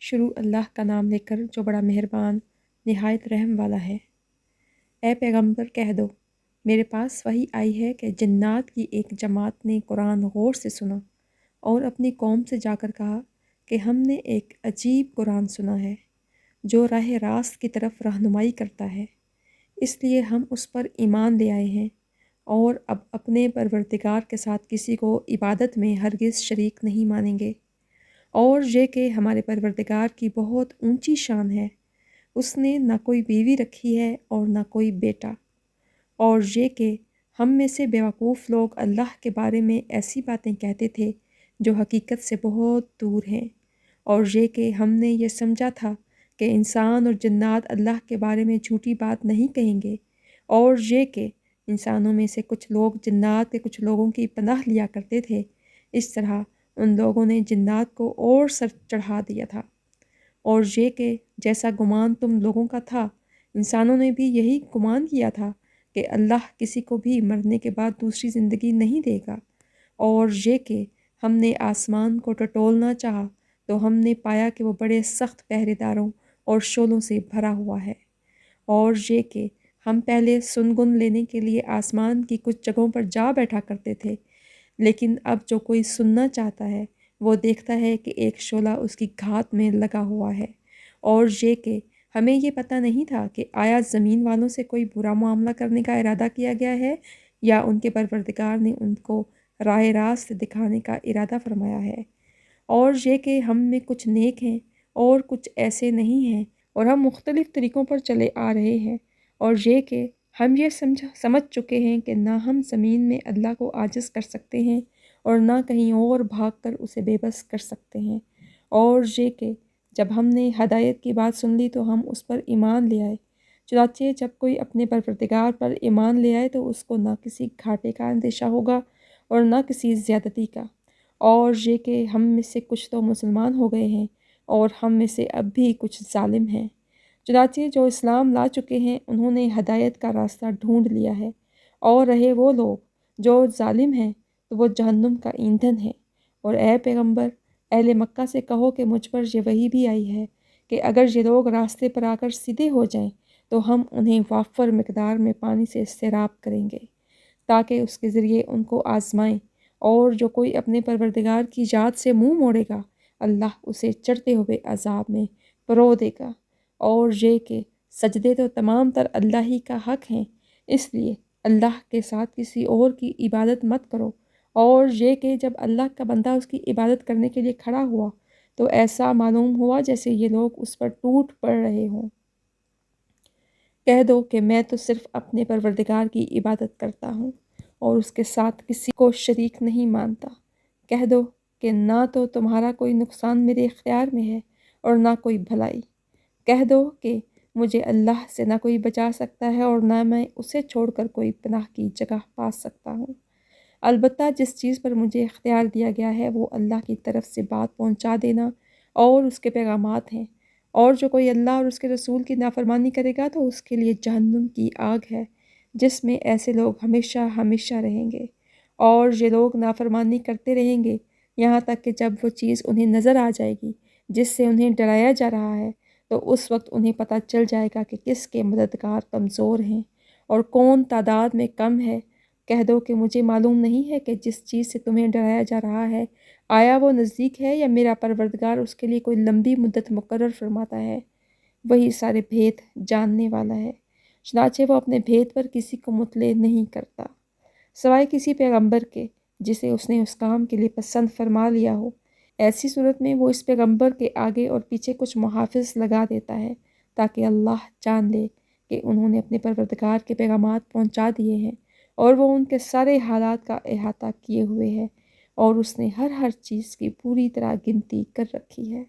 شروع اللہ کا نام لے کر جو بڑا مہربان نہایت رحم والا ہے۔ اے پیغمبر کہہ دو میرے پاس وحی آئی ہے کہ جنات کی ایک جماعت نے قرآن غور سے سنا اور اپنی قوم سے جا کر کہا کہ ہم نے ایک عجیب قرآن سنا ہے جو راہ راست کی طرف رہنمائی کرتا ہے، اس لیے ہم اس پر ایمان لے آئے ہیں اور اب اپنے پروردگار کے ساتھ کسی کو عبادت میں ہرگز شریک نہیں مانیں گے۔ اور یہ کہ ہمارے پروردگار کی بہت اونچی شان ہے، اس نے نہ کوئی بیوی رکھی ہے اور نہ کوئی بیٹا، اور یہ کہ ہم میں سے بیوقوف لوگ اللہ کے بارے میں ایسی باتیں کہتے تھے جو حقیقت سے بہت دور ہیں، اور یہ کہ ہم نے یہ سمجھا تھا کہ انسان اور جنات اللہ کے بارے میں جھوٹی بات نہیں کہیں گے، اور یہ کہ انسانوں میں سے کچھ لوگ جنات کے کچھ لوگوں کی پناہ لیا کرتے تھے، اس طرح ان لوگوں نے جنات کو اور سر چڑھا دیا تھا۔ اور یہ کہ جیسا گمان تم لوگوں کا تھا، انسانوں نے بھی یہی گمان کیا تھا کہ اللہ کسی کو بھی مرنے کے بعد دوسری زندگی نہیں دے گا، اور یہ کہ ہم نے آسمان کو ٹٹولنا چاہا تو ہم نے پایا کہ وہ بڑے سخت پہرے داروں اور شعلوں سے بھرا ہوا ہے، اور یہ کہ ہم پہلے سنگن لینے کے لیے آسمان کی کچھ جگہوں پر جا بیٹھا کرتے تھے، لیکن اب جو کوئی سننا چاہتا ہے وہ دیکھتا ہے کہ ایک شعلہ اس کی گھات میں لگا ہوا ہے، اور یہ کہ ہمیں یہ پتہ نہیں تھا کہ آیا زمین والوں سے کوئی برا معاملہ کرنے کا ارادہ کیا گیا ہے یا ان کے پروردگار نے ان کو راہ راست دکھانے کا ارادہ فرمایا ہے، اور یہ کہ ہم میں کچھ نیک ہیں اور کچھ ایسے نہیں ہیں، اور ہم مختلف طریقوں پر چلے آ رہے ہیں، اور یہ کہ ہم یہ سمجھ چکے ہیں کہ نہ ہم زمین میں اللہ کو عاجز کر سکتے ہیں اور نہ کہیں اور بھاگ کر اسے بے بس کر سکتے ہیں، اور یہ کہ جب ہم نے ہدایت کی بات سن لی تو ہم اس پر ایمان لے آئے۔ چنانچہ جب کوئی اپنے پروردگار پر ایمان لے آئے تو اس کو نہ کسی گھاٹے کا اندیشہ ہوگا اور نہ کسی زیادتی کا، اور یہ کہ ہم میں سے کچھ تو مسلمان ہو گئے ہیں اور ہم میں سے اب بھی کچھ ظالم ہیں۔ چنانچہ جو اسلام لا چکے ہیں انہوں نے ہدایت کا راستہ ڈھونڈ لیا ہے، اور رہے وہ لوگ جو ظالم ہیں تو وہ جہنم کا ایندھن ہے۔ اور اے پیغمبر اہل مکہ سے کہو کہ مجھ پر یہ وحی بھی آئی ہے کہ اگر یہ لوگ راستے پر آ کر سیدھے ہو جائیں تو ہم انہیں وافر مقدار میں پانی سے سیراب کریں گے تاکہ اس کے ذریعے ان کو آزمائیں، اور جو کوئی اپنے پروردگار کی یاد سے منہ موڑے گا اللہ اسے چڑھتے ہوئے عذاب میں پرو دے گا۔ اور یہ کہ سجدے تو تمام تر اللہ ہی کا حق ہیں، اس لیے اللہ کے ساتھ کسی اور کی عبادت مت کرو، اور یہ کہ جب اللہ کا بندہ اس کی عبادت کرنے کے لیے کھڑا ہوا تو ایسا معلوم ہوا جیسے یہ لوگ اس پر ٹوٹ پڑ رہے ہوں۔ کہہ دو کہ میں تو صرف اپنے پروردگار کی عبادت کرتا ہوں اور اس کے ساتھ کسی کو شریک نہیں مانتا۔ کہہ دو کہ نہ تو تمہارا کوئی نقصان میرے اختیار میں ہے اور نہ کوئی بھلائی۔ کہہ دو کہ مجھے اللہ سے نہ کوئی بچا سکتا ہے اور نہ میں اسے چھوڑ کر کوئی پناہ کی جگہ پا سکتا ہوں، البتہ جس چیز پر مجھے اختیار دیا گیا ہے وہ اللہ کی طرف سے بات پہنچا دینا اور اس کے پیغامات ہیں، اور جو کوئی اللہ اور اس کے رسول کی نافرمانی کرے گا تو اس کے لیے جہنم کی آگ ہے جس میں ایسے لوگ ہمیشہ ہمیشہ رہیں گے، اور یہ لوگ نافرمانی کرتے رہیں گے یہاں تک کہ جب وہ چیز انہیں نظر آ جائے گی جس سے انہیں ڈرایا جا رہا ہے تو اس وقت انہیں پتہ چل جائے گا کہ کس کے مددگار کمزور ہیں اور کون تعداد میں کم ہے۔ کہہ دو کہ مجھے معلوم نہیں ہے کہ جس چیز سے تمہیں ڈرایا جا رہا ہے آیا وہ نزدیک ہے یا میرا پروردگار اس کے لیے کوئی لمبی مدت مقرر فرماتا ہے، وہی سارے بھید جاننے والا ہے۔ چنانچہ وہ اپنے بھید پر کسی کو مطلع نہیں کرتا سوائے کسی پیغمبر کے جسے اس نے اس کام کے لیے پسند فرما لیا ہو، ایسی صورت میں وہ اس پیغمبر کے آگے اور پیچھے کچھ محافظ لگا دیتا ہے تاکہ اللہ جان لے کہ انہوں نے اپنے پروردگار کے پیغامات پہنچا دیے ہیں اور وہ ان کے سارے حالات کا احاطہ کیے ہوئے ہے، اور اس نے ہر چیز کی پوری طرح گنتی کر رکھی ہے۔